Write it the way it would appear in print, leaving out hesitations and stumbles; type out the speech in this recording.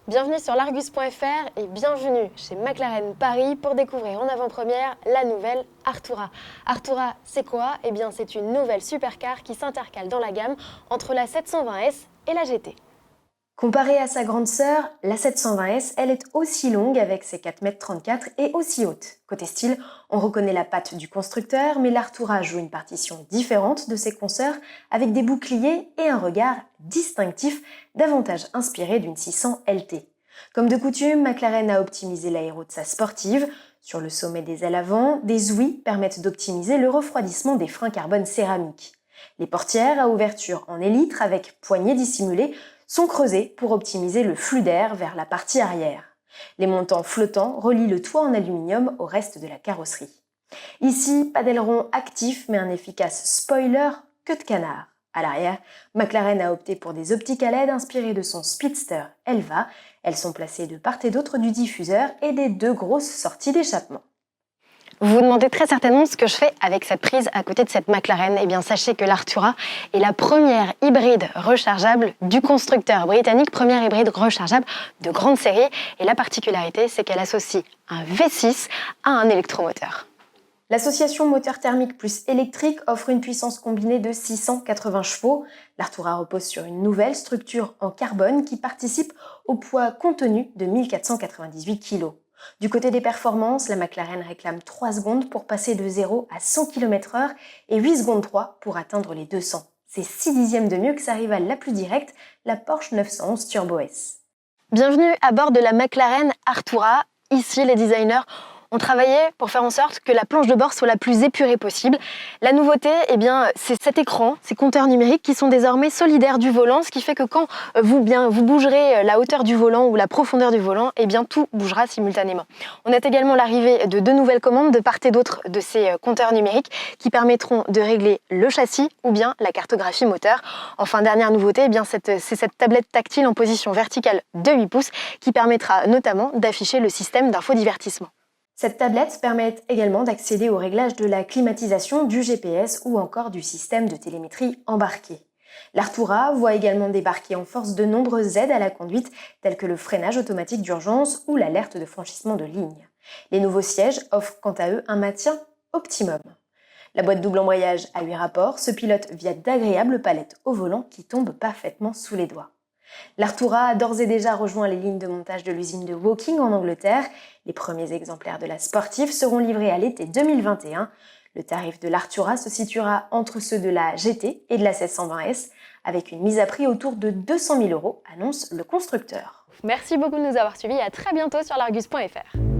Bienvenue sur l'Argus.fr et bienvenue chez McLaren Paris pour découvrir en avant-première la nouvelle Artura. Artura, c'est quoi? Eh bien, c'est une nouvelle supercar qui s'intercale dans la gamme entre la 720S et la GT. Comparée à sa grande sœur, la 720S, elle est aussi longue avec ses 4,34 m et aussi haute. Côté style, on reconnaît la patte du constructeur, mais l'Artura joue une partition différente de ses consoeurs avec des boucliers et un regard distinctif, davantage inspiré d'une 600 LT. Comme de coutume, McLaren a optimisé l'aéro de sa sportive. Sur le sommet des ailes avant, des ouïes permettent d'optimiser le refroidissement des freins carbone céramique. Les portières à ouverture en élytre avec poignées dissimulées sont creusées pour optimiser le flux d'air vers la partie arrière. Les montants flottants relient le toit en aluminium au reste de la carrosserie. Ici, pas d'aileron actif mais un efficace spoiler queue de canard. À l'arrière, McLaren a opté pour des optiques à LED inspirées de son Speedster Elva. Elles sont placées de part et d'autre du diffuseur et des deux grosses sorties d'échappement. Vous vous demandez très certainement ce que je fais avec cette prise à côté de cette McLaren. Eh bien, sachez que l'Artura est la première hybride rechargeable du constructeur britannique, première hybride rechargeable de grande série. Et la particularité, c'est qu'elle associe un V6 à un électromoteur. L'association moteur thermique plus électrique offre une puissance combinée de 680 chevaux. L'Artura repose sur une nouvelle structure en carbone qui participe au poids contenu de 1498 kg. Du côté des performances, la McLaren réclame 3 secondes pour passer de 0 à 100 km/h et 8 secondes 3 pour atteindre les 200. C'est 6 dixièmes de mieux que sa rivale la plus directe, la Porsche 911 Turbo S. Bienvenue à bord de la McLaren Artura. Ici, les designers ont travaillé pour faire en sorte que la planche de bord soit la plus épurée possible. La nouveauté, eh bien, c'est cet écran, ces compteurs numériques qui sont désormais solidaires du volant, ce qui fait que quand vous bougerez la hauteur du volant ou la profondeur du volant, eh bien, tout bougera simultanément. On a également l'arrivée de 2 nouvelles commandes de part et d'autre de ces compteurs numériques qui permettront de régler le châssis ou bien la cartographie moteur. Enfin, dernière nouveauté, eh bien, c'est cette tablette tactile en position verticale de 8 pouces qui permettra notamment d'afficher le système d'infodivertissement. Cette tablette permet également d'accéder au réglage de la climatisation, du GPS ou encore du système de télémétrie embarqué. L'Artura voit également débarquer en force de nombreuses aides à la conduite telles que le freinage automatique d'urgence ou l'alerte de franchissement de ligne. Les nouveaux sièges offrent quant à eux un maintien optimum. La boîte double embrayage à 8 rapports se pilote via d'agréables palettes au volant qui tombent parfaitement sous les doigts. L'Artura a d'ores et déjà rejoint les lignes de montage de l'usine de Woking en Angleterre. Les premiers exemplaires de la sportive seront livrés à l'été 2021. Le tarif de l'Artura se situera entre ceux de la GT et de la 720S, avec une mise à prix autour de 200 000 €, annonce le constructeur. Merci beaucoup de nous avoir suivis et à très bientôt sur l'Argus.fr.